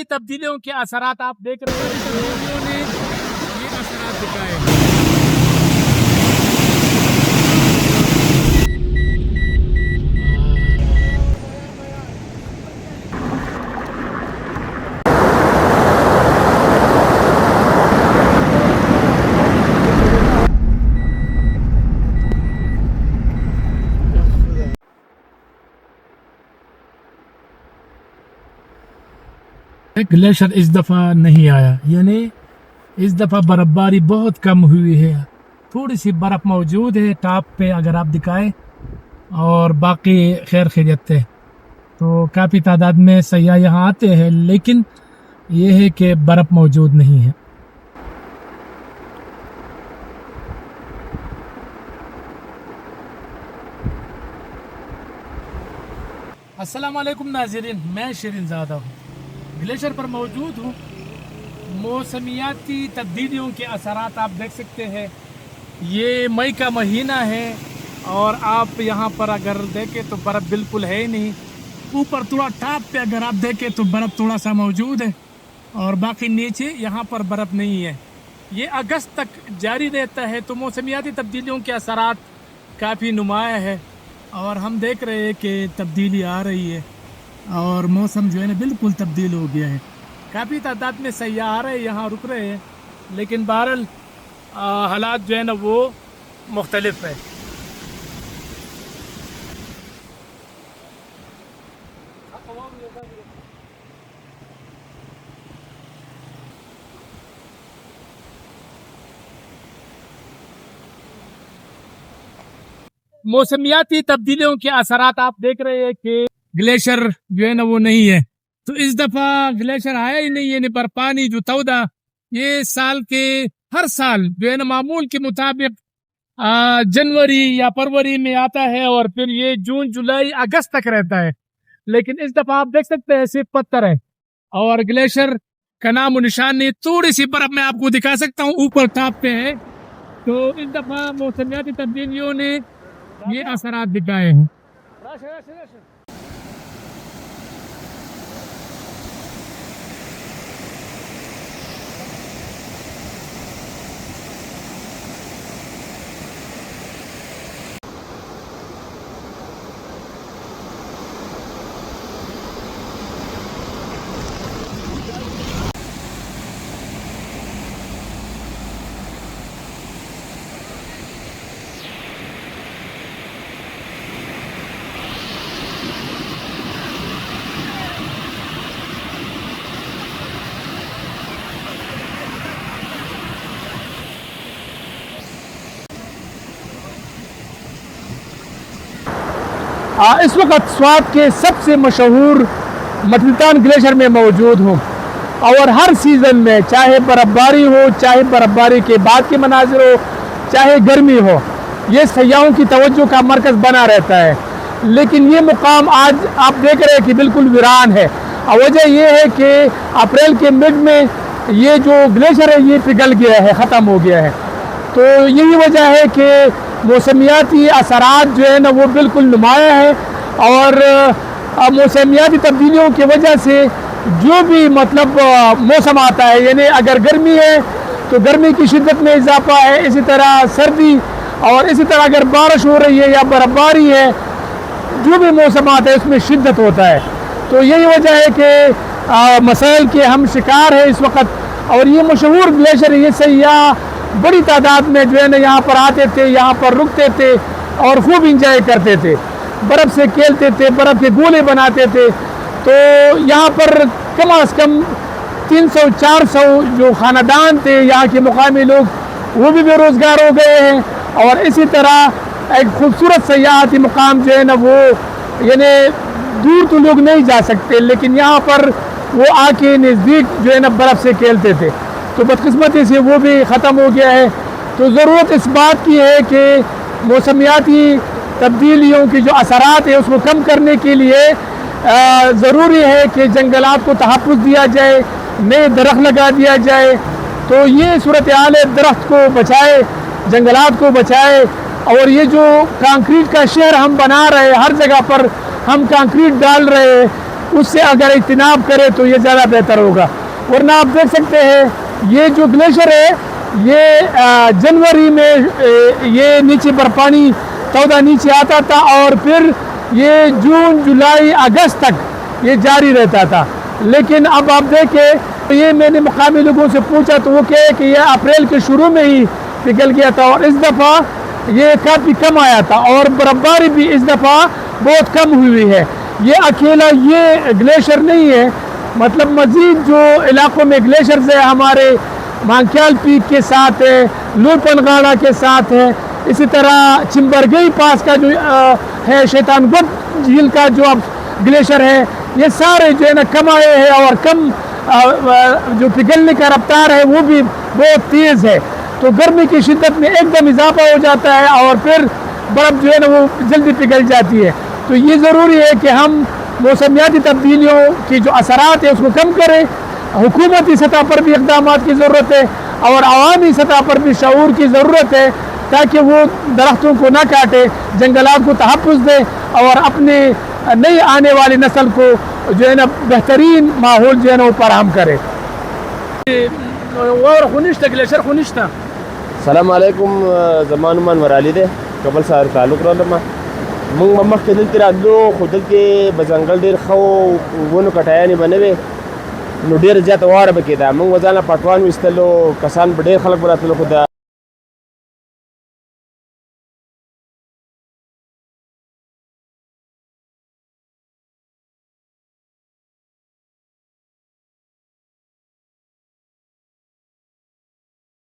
मौसमियाती तब्दीलियों के असरात आप देख रहे हैं, तब्दीलियों ने ये असरात दिखाए हैं। ग्लेशियर इस दफ़ा नहीं आया, यानी इस दफ़ा बर्फ़बारी बहुत कम हुई है। थोड़ी सी बर्फ़ मौजूद है टॉप पे अगर आप दिखाएं, और बाकी खैर खैरियत है। तो काफ़ी तादाद में सयाह यहाँ आते हैं, लेकिन ये है कि बर्फ़ मौजूद नहीं है। अस्सलाम वालेकुम नाज़रीन, मैं शिरीन ज़ादा हूँ, ग्लेशियर पर मौजूद हूँ। मौसमियाती तब्दीलियों के असरात आप देख सकते हैं। ये मई का महीना है और आप यहाँ पर अगर देखें तो बर्फ़ बिल्कुल है ही नहीं। ऊपर थोड़ा टॉप पे अगर आप देखें तो बर्फ़ थोड़ा सा मौजूद है, और बाकी नीचे यहाँ पर बर्फ़ नहीं है। ये अगस्त तक जारी रहता है। तो मौसमियाती तब्दीलियों के असरात काफ़ी नुमाया है, और हम देख रहे हैं कि तब्दीली आ रही है और मौसम जो है ना बिल्कुल तब्दील हो गया है। काफ़ी तादाद में सयाह आ रहे हैं, यहाँ रुक रहे हैं, लेकिन बहरहाल हालात जो है ना वो मुख्तलिफ है। मौसमियाती तब्दीलियों के असरात आप देख रहे हैं कि ग्लेशियर जो है ना वो नहीं है। तो इस दफ़ा ग्लेशियर आया ही नहीं है। बर्फानी जो तौदा ये साल के हर साल जो है ना मामूल के मुताबिक जनवरी या फरवरी में आता है, और फिर ये जून जुलाई अगस्त तक रहता है। लेकिन इस दफ़ा आप देख सकते हैं सिर्फ पत्थर है और ग्लेशियर का नाम और निशान नहीं। थोड़ी सी बर्फ मैं आपको दिखा सकता हूँ, ऊपर टॉप पे है। तो इस दफ़ा मौसमियाती तब्दीलियों ने ये असरात दिखाए हैं। इस वक्त स्वात के सबसे मशहूर मतिलतान ग्लेशियर में मौजूद हूँ, और हर सीज़न में चाहे बर्फ़बारी हो, चाहे बर्फ़बारी के बाद के मनाज़िर हो, चाहे गर्मी हो, ये सयाहों की तवज्जो का मरकज़ बना रहता है। लेकिन ये मुकाम आज आप देख रहे हैं कि बिल्कुल वीरान है, और वजह यह है कि अप्रैल के मिड में ये जो ग्लेशियर है ये पिघल गया है, ख़त्म हो गया है। तो यही वजह है कि मौसमियाती असरात जो है ना वो बिल्कुल नुमाया है, और मौसमियाती तब्दीलियों की वजह से जो भी मतलब मौसम आता है, यानी अगर गर्मी है तो गर्मी की शिद्दत में इजाफा है, इसी तरह सर्दी, और इसी तरह अगर बारिश हो रही है या बर्फ़बारी है, जो भी मौसम आता है उसमें शिद्दत होता है। तो यही वजह है कि मसाइल के हम शिकार हैं इस वक्त। और ये मशहूर ग्लेशियर, ये सयाह बड़ी तादाद में जो है ना यहाँ पर आते थे, यहाँ पर रुकते थे और खूब इंजॉय करते थे, बर्फ़ से खेलते थे, बर्फ़ के गोले बनाते थे। तो यहाँ पर कम अज़ कम 300-400 जो ख़ानदान थे यहाँ के मुकामी लोग, वो भी बेरोज़गार हो गए हैं। और इसी तरह एक खूबसूरत सयाहती मुकाम जो है ना वो, यानी दूर तो लोग नहीं जा सकते, लेकिन यहाँ पर वो आके नज़दीक जो है ना बर्फ़ से खेलते थे। तो बदकिस्मती से वो भी ख़त्म हो गया है। तो ज़रूरत इस बात की है कि मौसमियाती तब्दीलियों की जो असरात है उसको कम करने के लिए ज़रूरी है कि जंगलात को तहफ़्फ़ुज़ दिया जाए, नए दरख्त लगा दिया जाए। तो ये सूरत हाल है, दरख्त को बचाए, जंगलात को बचाए। और ये जो कंक्रीट का शहर हम बना रहे हैं, हर जगह पर हम कंक्रीट डाल रहे हैं, اس سے اگر اجتناب کرے تو یہ زیادہ بہتر ہوگا. ورنہ آپ دیکھ سکتے ہیں یہ جو گلیشر ہے یہ جنوری میں یہ نیچے پر پانی تودہ نیچے آتا تھا اور پھر یہ جون جولائی اگست تک یہ جاری رہتا تھا. لیکن اب آپ دیکھیں یہ میں نے مقامی لوگوں سے پوچھا تو وہ کہے کہ یہ اپریل کے شروع میں ہی پگھل گیا تھا اور اس دفعہ یہ کافی کم آیا تھا اور برفباری بھی اس دفعہ بہت کم ہوئی ہے. یہ اکیلا یہ گلیشر نہیں ہے, مطلب مزید جو علاقوں میں گلیشرز ہے ہمارے مانکیال پیک کے ساتھ ہے, لوپن گاڑا کے ساتھ ہے, اسی طرح چمبرگئی پاس کا جو ہے شیطان گٹ جھیل کا جو اب گلیشر ہے, یہ سارے جو ہے نا کم آئے ہیں اور کم جو پگھلنے کا رفتار ہے وہ بھی بہت تیز ہے. تو گرمی کی شدت میں ایک دم اضافہ ہو جاتا ہے اور پھر برف جو ہے نا وہ جلدی پگھل جاتی ہے. تو یہ ضروری ہے کہ ہم موسمیاتی تبدیلیوں کی جو اثرات ہیں اس کو کم کریں. حکومتی سطح پر بھی اقدامات کی ضرورت ہے اور عوامی سطح پر بھی شعور کی ضرورت ہے تاکہ وہ درختوں کو نہ کاٹے, جنگلات کو تحفظ دے اور اپنے نئی آنے والی نسل کو جو ہے نا بہترین ماحول جو ہے نا وہ فراہم کرے. السلام علیکم. زمان منور علی دی کابل سره تعلق لرم. موږ مخکې دلته راتلو خو دلته به ځنګل ډېر ښه و, ونو کټیانې به نه وې, نو ډېره زیاته واوره به کېده. موږ به ځان له پټوان ویستلو, کسان به ډېر خلک به راتلل خو د